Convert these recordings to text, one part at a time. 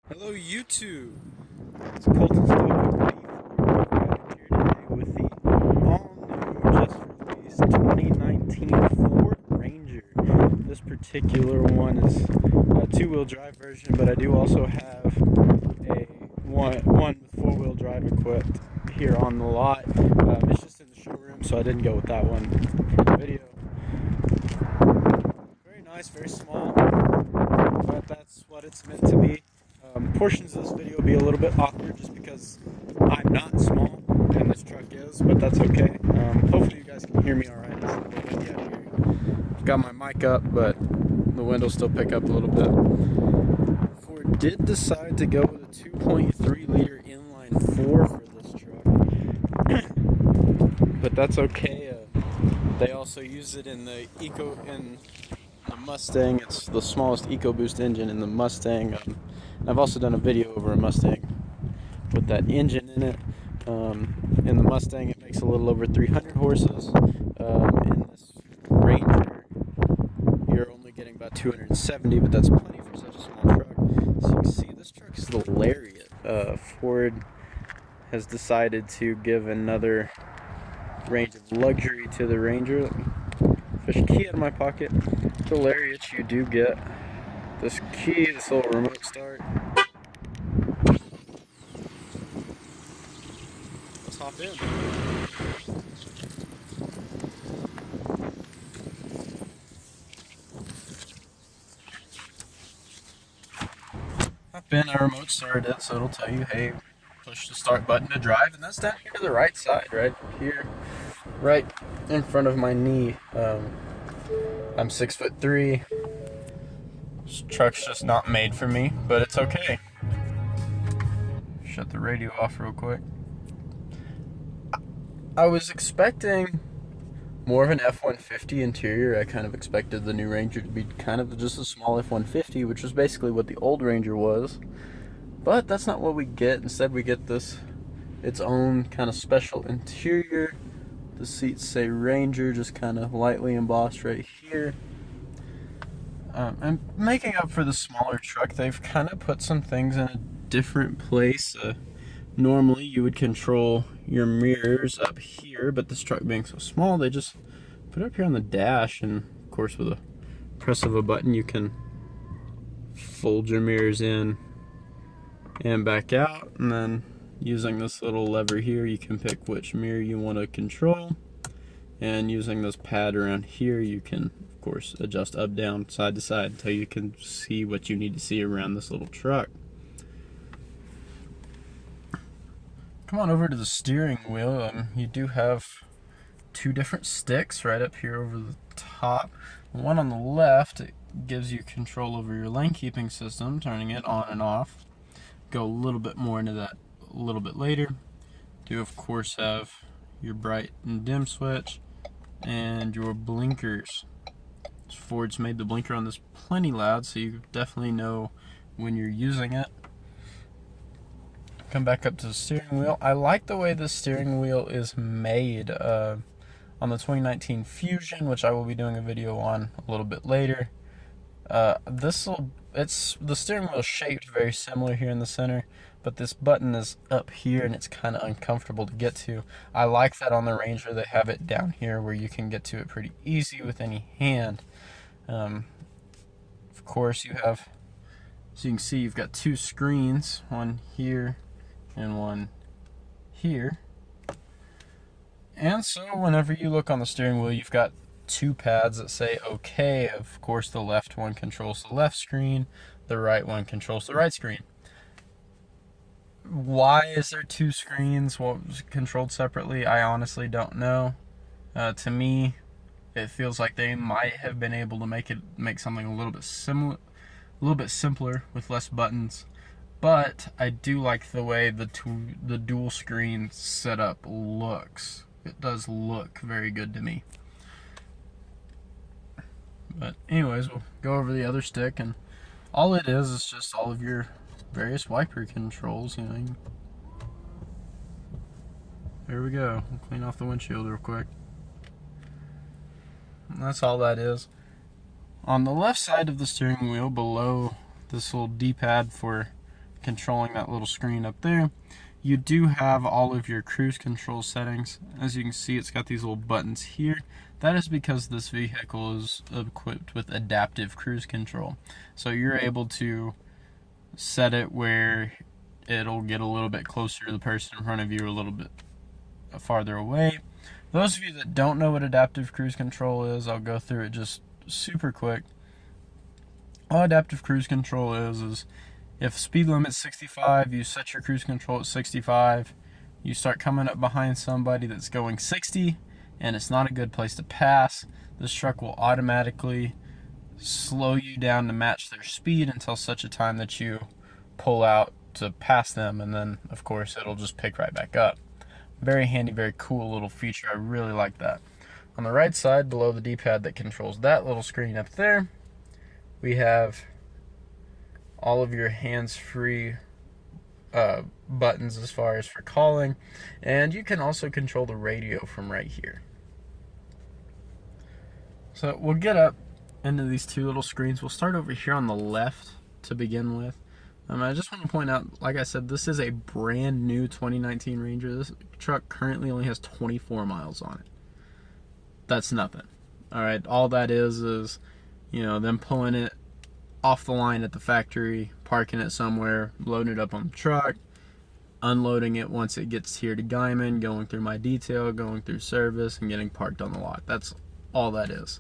Hello YouTube! It's Colton Stowe with the all-new, just released 2019 Ford Ranger. This particular one is a two-wheel drive version, but I do also have a one with four-wheel drive equipped here on the lot. It's just in the showroom, so I didn't go with that one for the video. Very nice, very small, but that's what it's meant to be. Portions of this video will be a little bit awkward just because I'm not small and this truck is, but that's okay. Hopefully you guys can hear me alright. It's a little windy out here. I've got my mic up, but the wind will still pick up a little bit. Ford did decide to go with a 2.3 liter inline 4 for this truck, but that's okay. They also use it in the Mustang. It's the smallest EcoBoost engine in the Mustang. I've also done a video over a Mustang with that engine in it. In the Mustang, it makes a little over 300 horses. In this Ranger, you're only getting about 270, but that's plenty for such a small truck. So you can see this truck is the Lariat. Ford has decided to give another range of luxury to the Ranger. Let me fish a key out of my pocket. The Lariat, you do get this key, this little remote start. Let's hop in. Hop in, I remote started it, so it'll tell you, hey, push the start button to drive, and that's down here to the right side, right here, right in front of my knee. I'm 6'3". This truck's just not made for me, but it's okay. Shut the radio off real quick. I was expecting more of an F-150 interior. I kind of expected the new Ranger to be kind of just a small F-150, which was basically what the old Ranger was. But that's not what we get. Instead, we get its own kind of special interior. The seats say Ranger, just kind of lightly embossed right here. And making up for the smaller truck, they've kind of put some things in a different place. Normally, you would control your mirrors up here, but this truck being so small, they just put it up here on the dash, and of course, with a press of a button, you can fold your mirrors in and back out, and then using this little lever here, you can pick which mirror you want to control, and using this pad around here, you can, of course, adjust up, down, side to side until you can see what you need to see around this little truck. Come on over to the steering wheel. You do have two different sticks right up here over the top. One on the left, it gives you control over your lane keeping system, turning it on and off. Go a little bit more into that a little bit later. Do of course have your bright and dim switch and your blinkers. Ford's made the blinker on this plenty loud, so you definitely know when you're using it. Come back up to the steering wheel. I like the way the steering wheel is made on the 2019 Fusion, which I will be doing a video on a little bit later. The steering wheel is shaped very similar here in the center, but this button is up here and it's kind of uncomfortable to get to. I like that on the Ranger they have it down here where you can get to it pretty easy with any hand. Of course, you have, so you can see, you've got two screens, one here and one here. And so whenever you look on the steering wheel, you've got two pads that say OK. Of course, the left one controls the left screen, the right one controls the right screen. Why is there two screens? What was controlled separately? I honestly don't know. To me, it feels like they might have been able to make something a little bit simpler with less buttons. But I do like the way the dual screen setup looks. It does look very good to me. But anyways, we'll go over the other stick, and all it is just all of your various wiper controls. There we go. We'll clean off the windshield real quick. And that's all that is. On the left side of the steering wheel, below this little D-pad for controlling that little screen up there. You do have all of your cruise control settings. As you can see, it's got these little buttons here. That is because this vehicle is equipped with adaptive cruise control. So you're able to set it where it'll get a little bit closer to the person in front of you, a little bit farther away. Those of you that don't know what adaptive cruise control is, I'll go through it just super quick. All adaptive cruise control is if speed limit's 65, you set your cruise control at 65. You start coming up behind somebody that's going 60, and it's not a good place to pass. This truck will automatically slow you down to match their speed until such a time that you pull out to pass them, and then of course it'll just pick right back up. Very handy, very cool little feature. I really like that. On the right side, below the D-pad that controls that little screen up there, we have all of your hands-free buttons as far as for calling, and you can also control the radio from right here. So we'll get up into these two little screens. We'll start over here on the left to begin with. I just want to point out, like I said, this is a brand new 2019 Ranger. This truck currently only has 24 miles on it. That's nothing. Alright, all that is, you know, them pulling it off the line at the factory, parking it somewhere, loading it up on the truck, unloading it once it gets here to Guyman, going through my detail, going through service, and getting parked on the lot. That's all that is.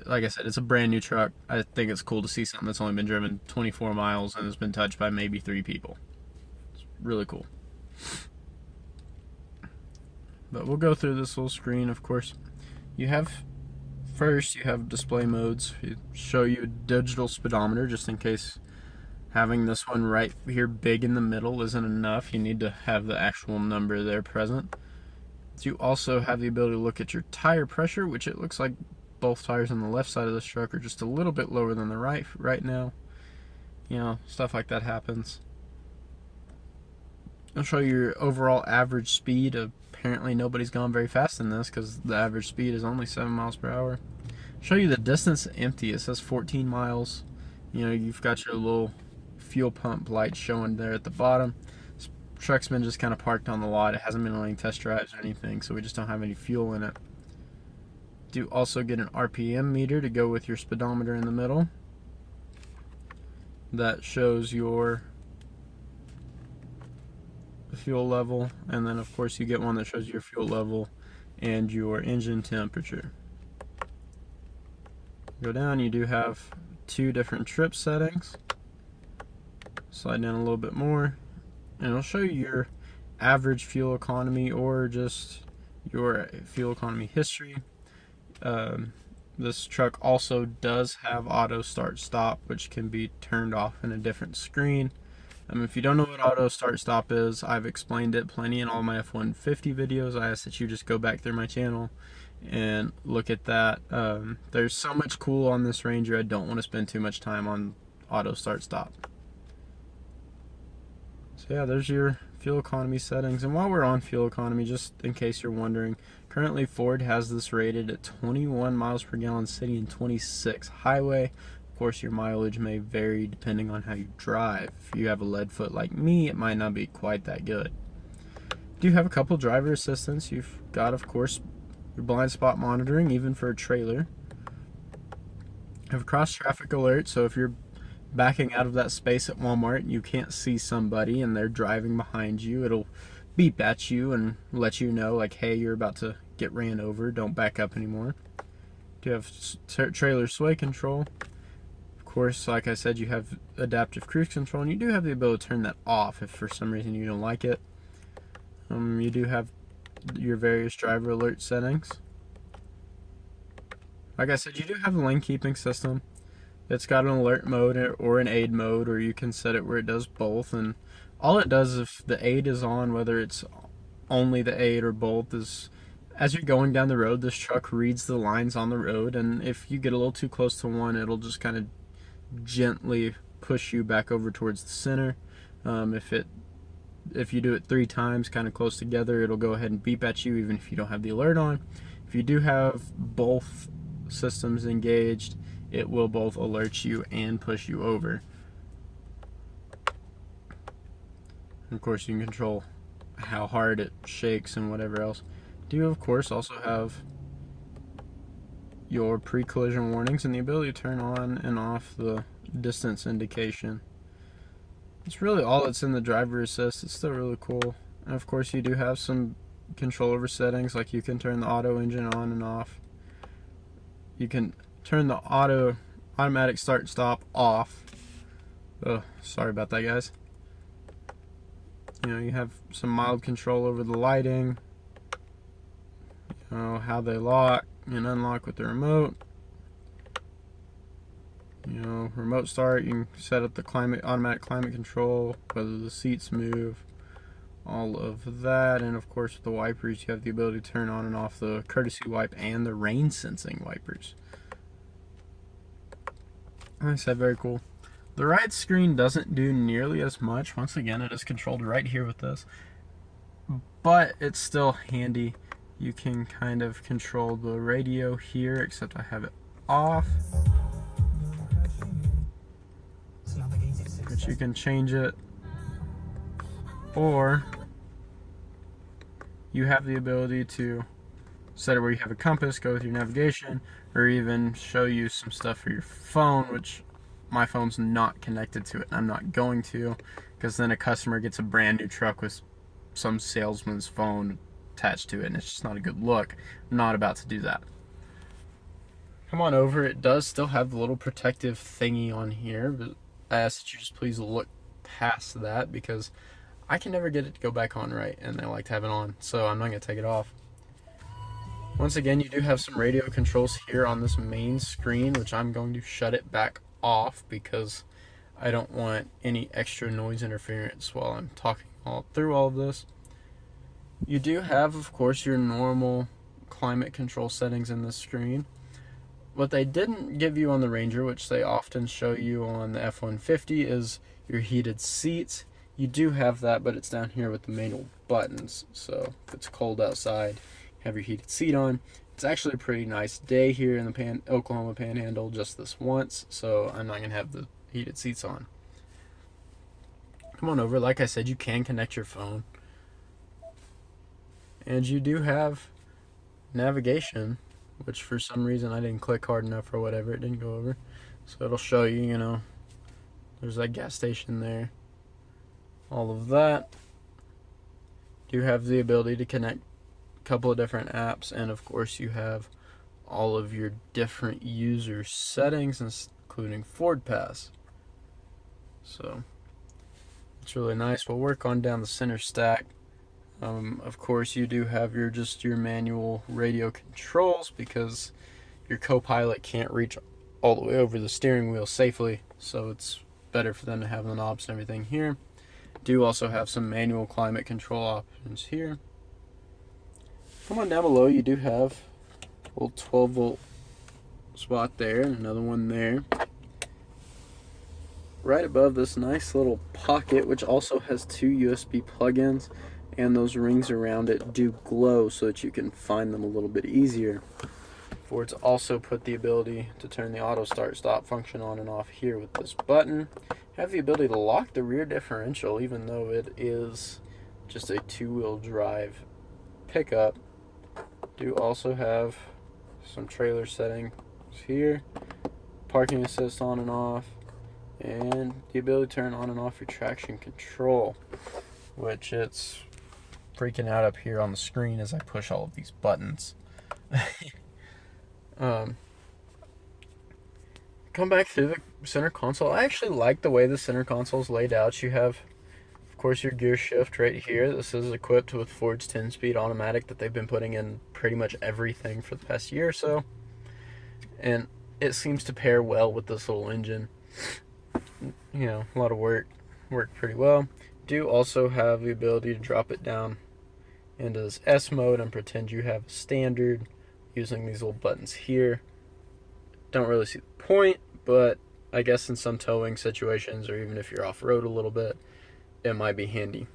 Like I said, it's a brand new truck. I think it's cool to see something that's only been driven 24 miles and has been touched by maybe 3 people. It's really cool. But we'll go through this little screen, of course. First, you have display modes. It show you a digital speedometer, just in case having this one right here big in the middle isn't enough. You need to have the actual number there present. You also have the ability to look at your tire pressure, which it looks like both tires on the left side of this truck are just a little bit lower than the right now. You know, stuff like that happens. I'll show you your overall average speed. Apparently nobody's gone very fast in this because the average speed is only 7 miles per hour. Show you the distance empty. It says 14 miles. You know, you've got your little fuel pump light showing there at the bottom. This truck's been just kind of parked on the lot. It hasn't been on any test drives or anything, so we just don't have any fuel in it. Do also get an RPM meter to go with your speedometer in the middle. That shows your fuel level, and then of course you get one that shows your fuel level and your engine temperature. Go down, you do have 2 different trip settings. Slide down a little bit more, and it'll show you your average fuel economy or just your fuel economy history. This truck also does have auto start stop, which can be turned off in a different screen. If you don't know what auto start stop is, I've explained it plenty in all my F-150 videos. I ask that you just go back through my channel and look at that. There's so much cool on this Ranger, I don't want to spend too much time on auto start stop. So yeah, there's your fuel economy settings. And while we're on fuel economy, just in case you're wondering, currently Ford has this rated at 21 miles per gallon city and 26 highway. Of course, your mileage may vary depending on how you drive. If you have a lead foot like me, it might not be quite that good. Do you have a couple driver assistants? You've got, of course, your blind spot monitoring, even for a trailer. You have a cross traffic alert, so if you're backing out of that space at Walmart and you can't see somebody and they're driving behind you, it'll beep at you and let you know, like, hey, you're about to get ran over, don't back up anymore. Do you have trailer sway control? Of course, like I said, you have adaptive cruise control, and you do have the ability to turn that off if for some reason you don't like it. You do have your various driver alert settings. Like I said, you do have a lane keeping system. It's got an alert mode or an aid mode, or you can set it where it does both. And all it does, if the aid is on, whether it's only the aid or both, is as you're going down the road, this truck reads the lines on the road, and if you get a little too close to one, it'll just kind of gently push you back over towards the center. If you do it 3 times kind of close together, it'll go ahead and beep at you even if you don't have the alert on. If you do have both systems engaged, it will both alert you and push you over. Of course, you can control how hard it shakes and whatever else. Do of course also have your pre-collision warnings and the ability to turn on and off the distance indication. It's really all that's in the driver assist. It's still really cool. And of course, you do have some control over settings, like you can turn the auto engine on and off. You can turn the automatic start stop off. Oh, sorry about that, guys. You have some mild control over the lighting, how they lock and unlock with the remote. Remote start, you can set up the automatic climate control, whether the seats move, all of that. And of course, with the wipers, you have the ability to turn on and off the courtesy wipe and the rain sensing wipers. Like I said, very cool. The right screen doesn't do nearly as much. Once again, it is controlled right here with this, but it's still handy. You can kind of control the radio here, except I have it off, but you can change it, or you have the ability to set it where you have a compass, go with your navigation, or even show you some stuff for your phone, which my phone's not connected to it, and I'm not going to, because then a customer gets a brand new truck with some salesman's phone attached to it, and it's just not a good look. I'm not about to do that. Come on over. It does still have the little protective thingy on here, but I ask that you just please look past that, because I can never get it to go back on right, and I like to have it on, so I'm not going to take it off. Once again, you do have some radio controls here on this main screen, which I'm going to shut it back off because I don't want any extra noise interference while I'm talking all through all of this. You do have, of course, your normal climate control settings in this screen. What they didn't give you on the Ranger, which they often show you on the F-150, is your heated seats. You do have that, but it's down here with the manual buttons, so if it's cold outside, you have your heated seat on. It's actually a pretty nice day here in the Oklahoma Panhandle just this once, so I'm not going to have the heated seats on. Come on over. Like I said, you can connect your phone. And you do have navigation, which for some reason I didn't click hard enough or whatever. It didn't go over. So it'll show you, there's that gas station there. All of that. You have the ability to connect couple of different apps, and of course you have all of your different user settings, including Ford Pass. So it's really nice. We'll work on down the center stack. Of course you do have your manual radio controls, because your co-pilot can't reach all the way over the steering wheel safely, so it's better for them to have the knobs and everything here. Do also have some manual climate control options here. Come on down below, you do have a little 12-volt spot there, and another one there. Right above this nice little pocket, which also has two USB plug-ins, and those rings around it do glow so that you can find them a little bit easier. Ford's also put the ability to turn the auto start-stop function on and off here with this button. Have the ability to lock the rear differential, even though it is just a two-wheel drive pickup. Do also have some trailer settings here, parking assist on and off, and the ability to turn on and off your traction control, which it's freaking out up here on the screen as I push all of these buttons. Come back through the center console. I actually like the way the center console is laid out. You have, of course, your gear shift right here. This is equipped with Ford's 10-speed automatic that they've been putting in pretty much everything for the past year or so, and it seems to pair well with this little engine. A lot of worked pretty well. Do also have the ability to drop it down into this S mode and pretend you have a standard using these little buttons here. Don't really see the point, but I guess in some towing situations, or even if you're off-road a little bit, it might be handy.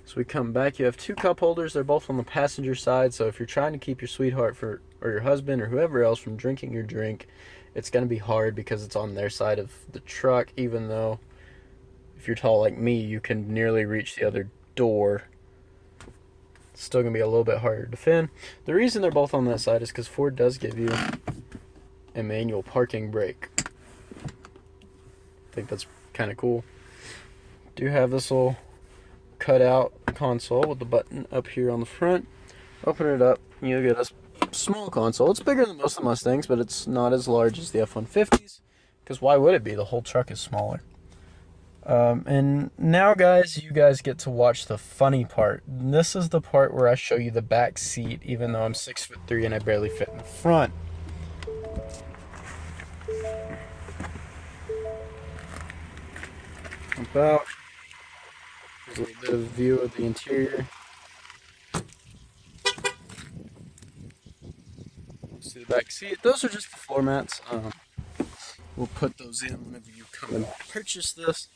So we come back, you have two cup holders. They're both on the passenger side, so if you're trying to keep your sweetheart or your husband or whoever else from drinking your drink, it's going to be hard because it's on their side of the truck, even though if you're tall like me, you can nearly reach the other door. It's still going to be a little bit harder to defend. The reason they're both on that side is because Ford does give you a manual parking brake. I think that's kind of cool. Do have this little cutout console with the button up here on the front. Open it up, you'll get a small console. It's bigger than most of the Mustangs, but it's not as large as the F-150s, because why would it be? The whole truck is smaller. And now, guys, you guys get to watch the funny part. This is the part where I show you the back seat, even though I'm 6'3" and I barely fit in the front. About. There's a little bit of view of the interior. See the back seat. Those are just the floor mats. We'll put those in whenever you come and purchase this.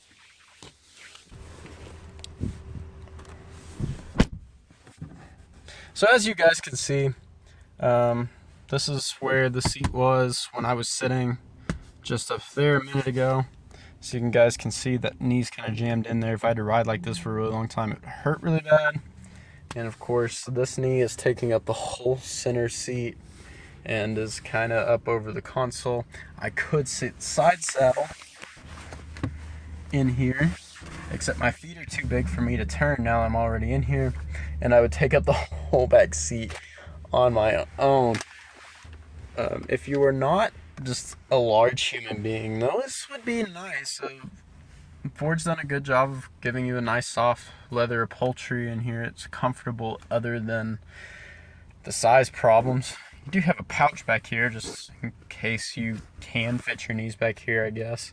So as you guys can see, this is where the seat was when I was sitting just up there a minute ago. So you guys can see that knee's kind of jammed in there. If I had to ride like this for a really long time, it would hurt really bad. And of course, this knee is taking up the whole center seat and is kind of up over the console. I could sit side saddle in here, except my feet are too big for me to turn now I'm already in here, and I would take up the whole back seat on my own. If you were not just a large human being, though, this would be nice. Ford's done a good job of giving you a nice soft leather upholstery in here. It's comfortable other than the size problems. You do have a pouch back here just in case you can fit your knees back here, I guess.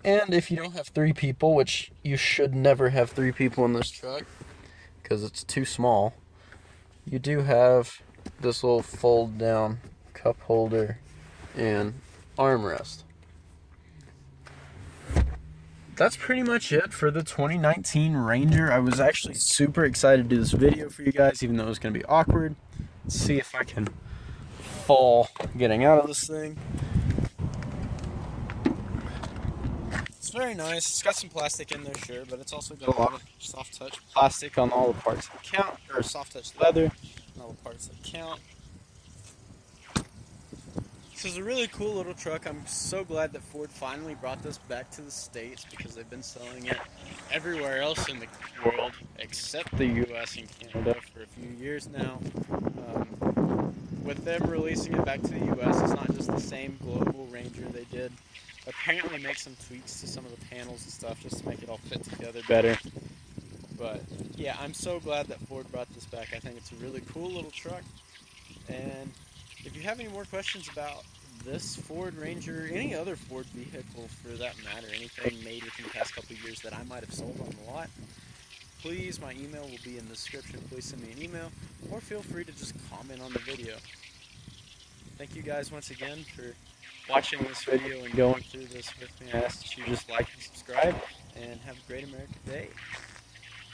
And if you don't have 3 people, which you should never have 3 people in this truck because it's too small, you do have this little fold down cup holder and armrest. That's pretty much it for the 2019 Ranger. I was actually super excited to do this video for you guys, even though it was going to be awkward. Let's see if I can fall getting out of this thing. It's very nice. It's got some plastic in there, sure, but it's also got a lot of soft touch plastic on all the parts that count, or soft touch leather on all the parts that count. This is a really cool little truck. I'm so glad that Ford finally brought this back to the States, because they've been selling it everywhere else in the world except the US and Canada for a few years now. With them releasing it back to the US, it's not just the same global Ranger they did. Apparently make some tweaks to some of the panels and stuff just to make it all fit together better. But yeah, I'm so glad that Ford brought this back. I think it's a really cool little truck. And if you have any more questions about this Ford Ranger, any other Ford vehicle for that matter, anything made within the past couple of years that I might have sold on the lot, please, my email will be in the description. Please send me an email, or feel free to just comment on the video. Thank you guys once again for watching this video and going through this with me. I ask that you just like and subscribe, and have a great American day.